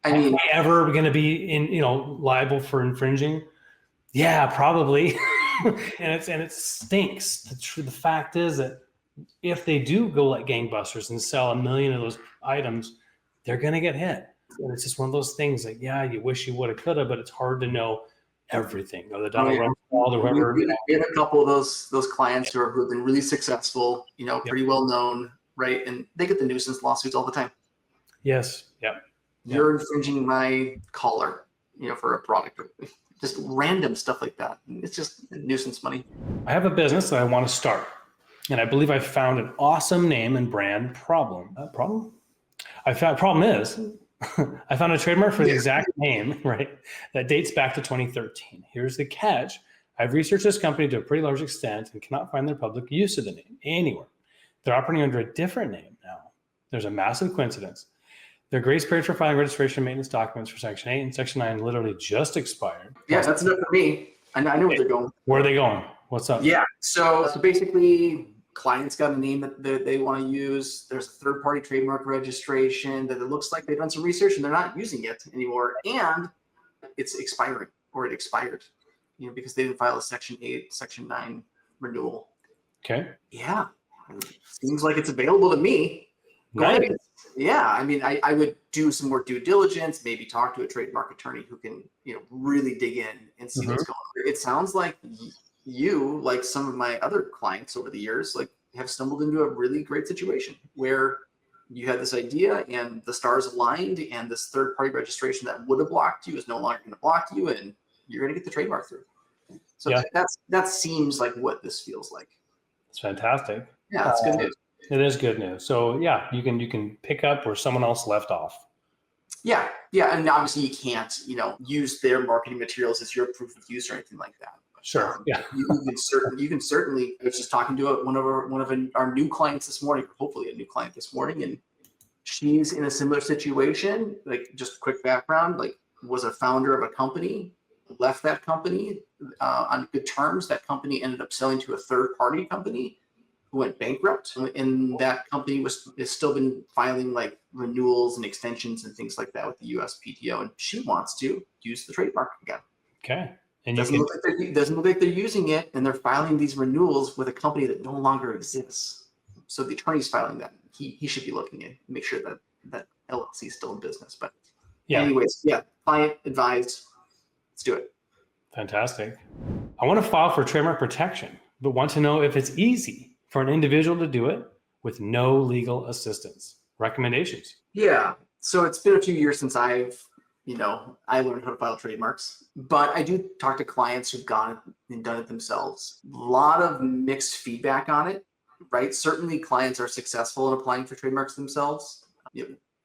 I mean, am I ever going to be liable for infringing? Yeah, probably. and it stinks. The fact is that if they do go like gangbusters and sell 1 million of those items, they're going to get hit. And it's just one of those things that, yeah, you wish you would have, could have, but it's hard to know everything. Or the Donald Rumsfeld or whoever. We have a couple of those clients who have been really successful, pretty well known, right? And they get the nuisance lawsuits all the time. Yes. Yeah. You're infringing my collar, for a product. Just random stuff like that. It's just nuisance money. I have a business that I want to start, and I believe I found an awesome name and brand problem. Problem is I found a trademark for the exact name, right? That dates back to 2013. Here's the catch. I've researched this company to a pretty large extent and cannot find their public use of the name anywhere. They're operating under a different name now. There's a massive coincidence. Their grace period for filing registration and maintenance documents for Section 8 and Section 9 literally just expired. Yeah, that's enough for me. I know where they're going. Where are they going? What's up? Yeah, so basically, clients got a name that they want to use. There's a third-party trademark registration that it looks like they've done some research and they're not using it anymore, and it's expiring, or it expired, because they didn't file a Section 8, Section 9 renewal. Okay. Yeah, seems like it's available to me. Go ahead. Yeah, I mean, I would do some more due diligence, maybe talk to a trademark attorney who can, really dig in and see what's going on. It sounds like you, like some of my other clients over the years, like have stumbled into a really great situation where you had this idea and the stars aligned, and this third-party registration that would have blocked you is no longer going to block you, and you're going to get the trademark through. So that seems like what this feels like. It's fantastic. Yeah, that's good news. It is good news. So yeah, you can pick up where someone else left off. Yeah, and obviously you can't, use their marketing materials as your proof of use or anything like that. Sure. Yeah. You can certainly. I was just talking to one of our new clients this morning, hopefully a new client this morning, and she's in a similar situation. Like, just quick background, like, was a founder of a company, left that company on good terms. That company ended up selling to a third-party company who went bankrupt, and that company has still been filing like renewals and extensions and things like that with the USPTO, and she wants to use the trademark again. Okay. And doesn't look like they're using it, and they're filing these renewals with a company that no longer exists. So the attorney's filing that. He should be looking at make sure that LLC is still in business. But anyways, client advised. Let's do it. Fantastic. I want to file for trademark protection, but want to know if it's easy for an individual to do it with no legal assistance. Recommendations? Yeah. So it's been a few years since I learned how to file trademarks, but I do talk to clients who've gone and done it themselves. A lot of mixed feedback on it, right? Certainly clients are successful in applying for trademarks themselves,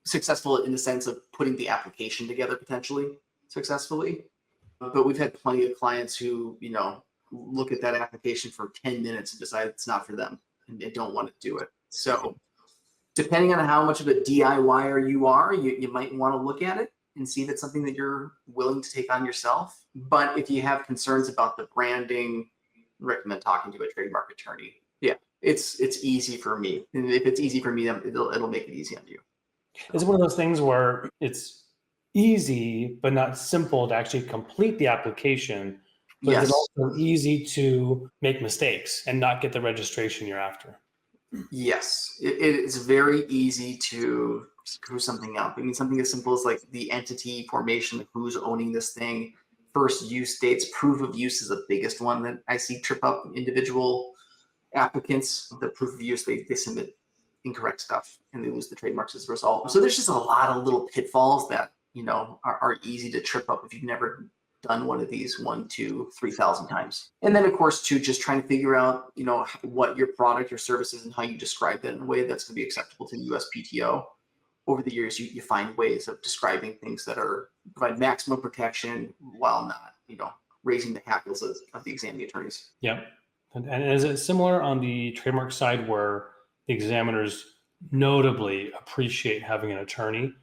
successful in the sense of putting the application together potentially successfully. But we've had plenty of clients who, look at that application for 10 minutes and decide it's not for them and they don't want to do it. So depending on how much of a DIYer you are, you might want to look at it and see if it's something that you're willing to take on yourself. But if you have concerns about the branding, recommend talking to a trademark attorney. Yeah, it's easy for me. And if it's easy for me, it'll make it easy on you. It's one of those things where it's easy, but not simple to actually complete the application. But it's also easy to make mistakes and not get the registration you're after. Yes, it's very easy to screw something up. I mean, something as simple as like the entity formation, like who's owning this thing, first use dates, proof of use is the biggest one that I see trip up individual applicants. The proof of use, they submit incorrect stuff and they lose the trademarks as a result. So there's just a lot of little pitfalls that, are easy to trip up if you've never done one of these 1, 2, 3,000 times. And then of course too, just trying to figure out, what your product or service is and how you describe that in a way that's going to be acceptable to the USPTO. Over the years, you find ways of describing things that provide maximum protection while not, raising the hackles of the examining attorneys. Yeah. And is it similar on the trademark side where the examiners notably appreciate having an attorney?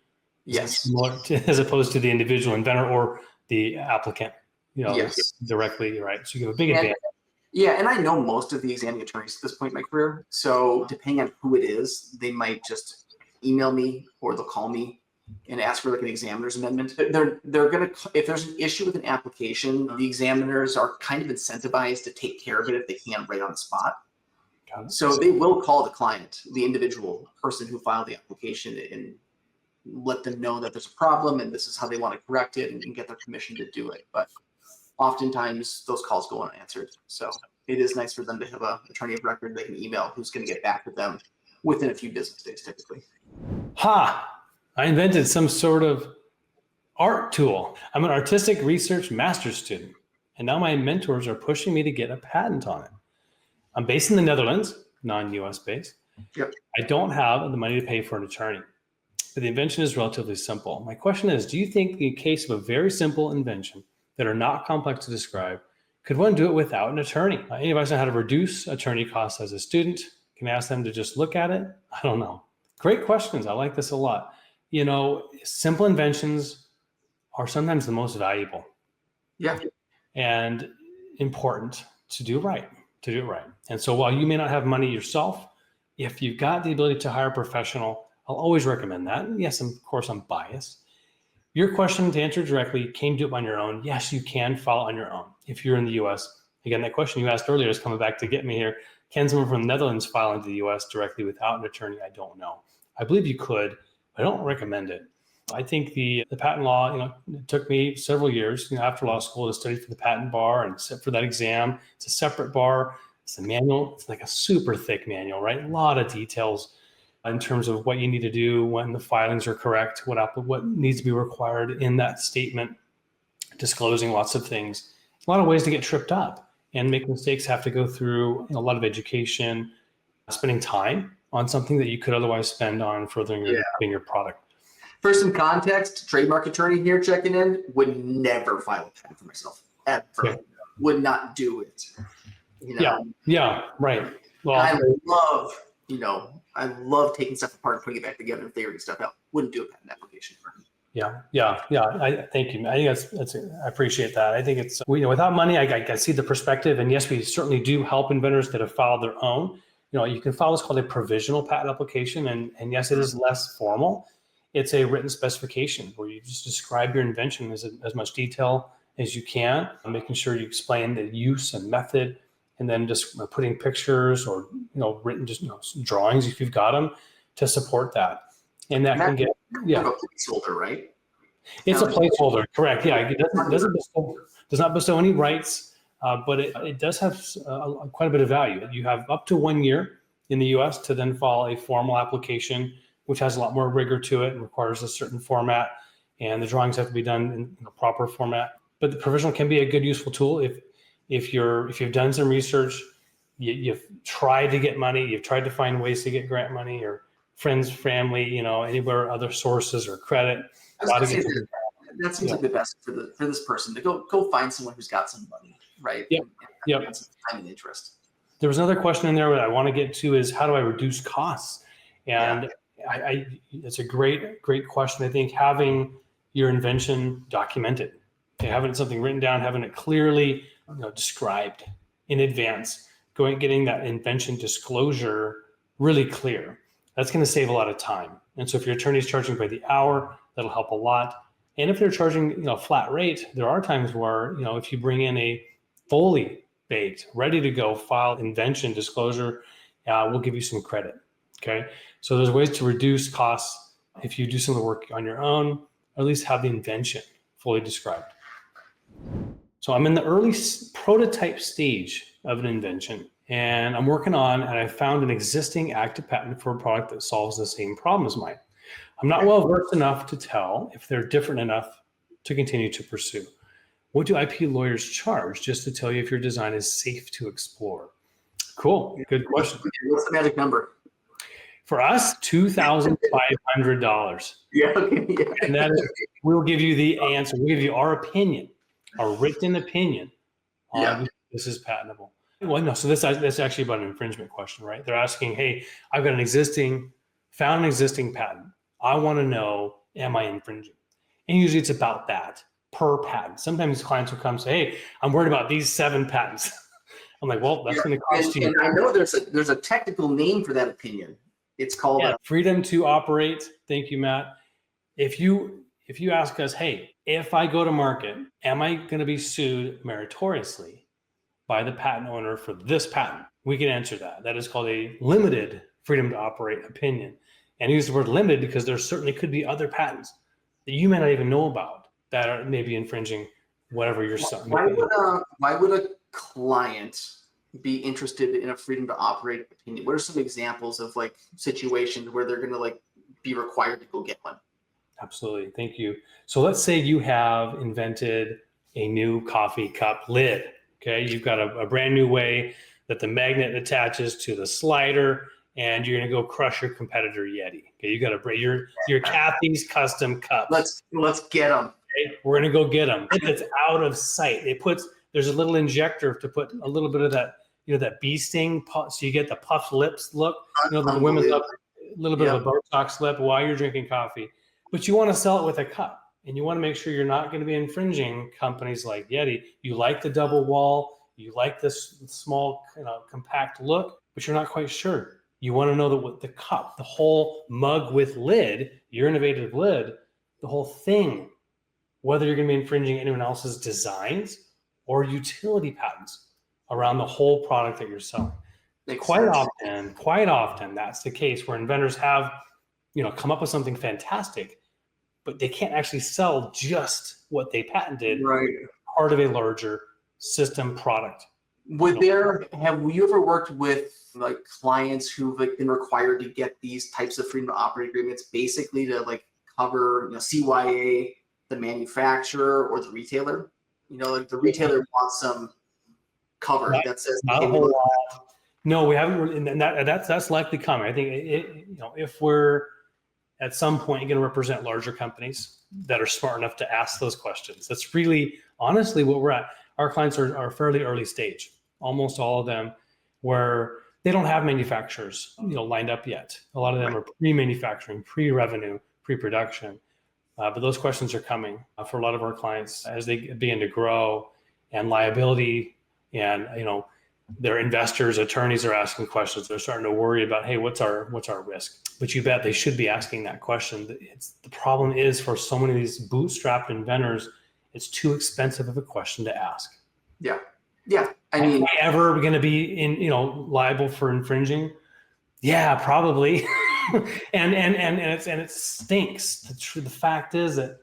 Yes. As opposed to the individual inventor or the applicant, yes. Directly, right? So you have a big advantage. Yeah, and I know most of the examining attorneys at this point in my career. So depending on who it is, they might just email me or they'll call me and ask for like an examiner's amendment. They're gonna, if there's an issue with an application, the examiners are kind of incentivized to take care of it if they can right on the spot. So they will call the client, the individual person who filed the application, and let them know that there's a problem and this is how they want to correct it, and get their permission to do it. But oftentimes those calls go unanswered. So it is nice for them to have an attorney of record they can email who's going to get back with them within a few business days typically. I invented some sort of art tool. I'm an artistic research master's student, and now my mentors are pushing me to get a patent on it. I'm based in the Netherlands, non-US based. Yep. I don't have the money to pay for an attorney, but the invention is relatively simple. My question is, do you think in the case of a very simple invention that are not complex to describe, could one do it without an attorney? Any advice on how to reduce attorney costs as a student? Can I ask them to just look at it? I don't know. Great questions. I like this a lot. You know, simple inventions are sometimes the most valuable. Yeah. And important to do right. And so while you may not have money yourself, if you've got the ability to hire a professional, I'll always recommend that. Yes, of course, I'm biased. Your question, to answer directly, can you do it on your own? Yes, you can file on your own if you're in the US. Again, that question you asked earlier is coming back to get me here. Can someone from the Netherlands file into the US directly without an attorney? I don't know. I believe you could. I don't recommend it. I think the patent law, it took me several years, after law school to study for the patent bar and sit for that exam. It's a separate bar. It's a manual. It's like a super thick manual, right? A lot of details in terms of what you need to do when the filings are correct, what needs to be required in that statement, disclosing lots of things. A lot of ways to get tripped up and make mistakes, have to go through a lot of education, spending time on something that you could otherwise spend on furthering your product. For some context, trademark attorney here checking in, would never file a patent for myself, ever. Yeah. Would not do it. Yeah, right. Well, I love taking stuff apart and putting it back together and figuring stuff out. Wouldn't do a patent application for me. I thank you. I think I appreciate that. I think it's, without money, I see the perspective, and yes, we certainly do help inventors that have filed their own. You can file what's called a provisional patent application, and yes, it is less formal. It's a written specification where you just describe your invention as much detail as you can, making sure you explain the use and method, and then just putting pictures or written drawings if you've got them to support that. And that can get a placeholder, right? It's a placeholder, correct? Yeah, it does not bestow any rights, but it does have quite a bit of value. You have up to 1 year in the U.S. to then file a formal application, which has a lot more rigor to it and requires a certain format, and the drawings have to be done in a proper format. But the provisional can be a good, useful tool if you've done some research, you've tried to get money, you've tried to find ways to get grant money or friends, family, anywhere, other sources or credit. That seems like the best for this person to go find someone who's got some money, right? Yep. And some time and interest. There was another question in there that I want to get to is, how do I reduce costs? And it's a great question. I think having your invention documented, having something written down, having it clearly described in advance, getting that invention disclosure really clear. That's going to save a lot of time. And so if your attorney is charging by the hour, that'll help a lot. And if they're charging a flat rate, there are times where if you bring in a fully baked, ready to go file invention disclosure, we'll give you some credit. Okay, so there's ways to reduce costs if you do some of the work on your own, or at least have the invention fully described. So I'm in the early prototype stage of an invention, and I'm working on, and I found an existing active patent for a product that solves the same problem as mine. I'm not well versed enough to tell if they're different enough to continue to pursue. What do IP lawyers charge just to tell you if your design is safe to explore? Cool, good question. What's the magic number? For us, $2,500. Yeah, okay. Yeah. And that is, we'll give you the answer. We'll give you our opinion, our written opinion on this is patentable. Well, no, so that's actually about an infringement question, right? They're asking, hey, I've got found an existing patent. I want to know, am I infringing? And usually it's about that per patent. Sometimes clients will come and say, hey, I'm worried about these 7 patents. I'm like, well, that's going to cost you. And I know there's a technical name for that opinion. It's called freedom to operate. Thank you, Matt. if you ask us, hey, if I go to market, am I going to be sued meritoriously by the patent owner for this patent? We can answer that. That is called a limited freedom to operate opinion. And I use the word limited because there certainly could be other patents that you may not even know about that are maybe infringing whatever you're selling. Why would a client be interested in a freedom to operate opinion? What are some examples of like situations where they're going to like be required to go get one? Absolutely. Thank you. So let's say you have invented a new coffee cup lid. Okay. You've got a brand new way that the magnet attaches to the slider, and you're going to go crush your competitor Yeti. Okay. You got to bring your Kathy's custom cups. Let's get them. Okay? We're going to go get them. It's out of sight. There's a little injector to put a little bit of that, that bee sting, so you get the puffed lips look. The women love a little bit of a Botox lip while you're drinking coffee. But you want to sell it with a cup, and you want to make sure you're not going to be infringing companies like Yeti. You like the double wall, you like this small, compact look, but you're not quite sure. You want to know that the cup, the whole mug with lid, your innovative lid, the whole thing, whether you're going to be infringing anyone else's designs or utility patents around the whole product that you're selling. Quite often, that's the case where inventors have, come up with something fantastic, but they can't actually sell just what they patented, right? Part of a larger system product. Have you ever worked with like clients who've been required to get these types of freedom to operate agreements, basically to like cover, CYA, the manufacturer or the retailer? Like the retailer wants some cover that says not a whole lot. No, we haven't, and that's likely coming. I think if we're at some point going to represent larger companies that are smart enough to ask those questions. That's really honestly what we're at. Our clients are fairly early stage, almost all of them, where they don't have manufacturers lined up yet. A lot of them are pre-manufacturing, pre-revenue, pre-production. But those questions are coming for a lot of our clients as they begin to grow, and liability and their investors, attorneys are asking questions. They're starting to worry about, hey, what's our risk? But you bet they should be asking that question. The problem is for so many of these bootstrapped inventors, it's too expensive of a question to ask. Yeah. Am I ever going to be liable for infringing? Yeah, probably. and it stinks. The fact is that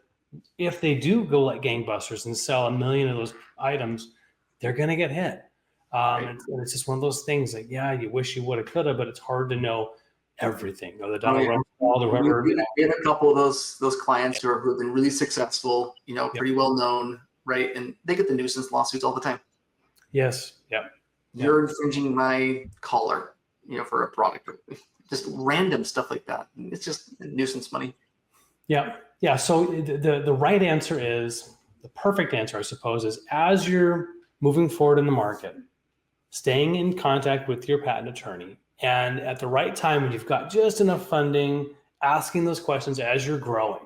if they do go like gangbusters and sell 1 million of those items, they're going to get hit. And it's just one of those things that, you wish you would have, could have, but it's hard to know everything. The Donald Rumsfeld or whoever. We had a couple of those clients who have been really successful, pretty well known, right? And they get the nuisance lawsuits all the time. Yes. Yep. You're infringing my collar, for a product. Just random stuff like that. It's just nuisance money. Yeah. Yeah. So the right answer is, the perfect answer, I suppose, is as you're moving forward in the market, staying in contact with your patent attorney, and at the right time when you've got just enough funding, asking those questions as you're growing,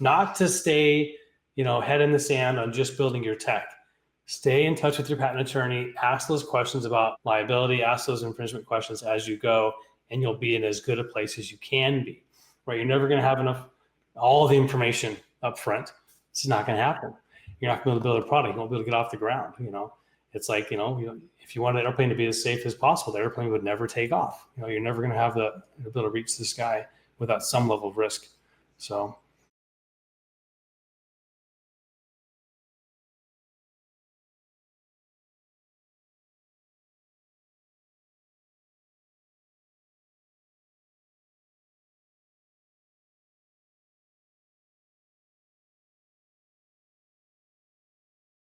not to stay, head in the sand on just building your tech. Stay in touch with your patent attorney, ask those questions about liability, ask those infringement questions as you go, and you'll be in as good a place as you can be, right? You're never going to have all the information up front. It's not going to happen. You're not going to be able to build a product. You won't be able to get off the ground. It's like, if you want an airplane to be as safe as possible, the airplane would never take off. You're never going to have the ability to reach the sky without some level of risk. So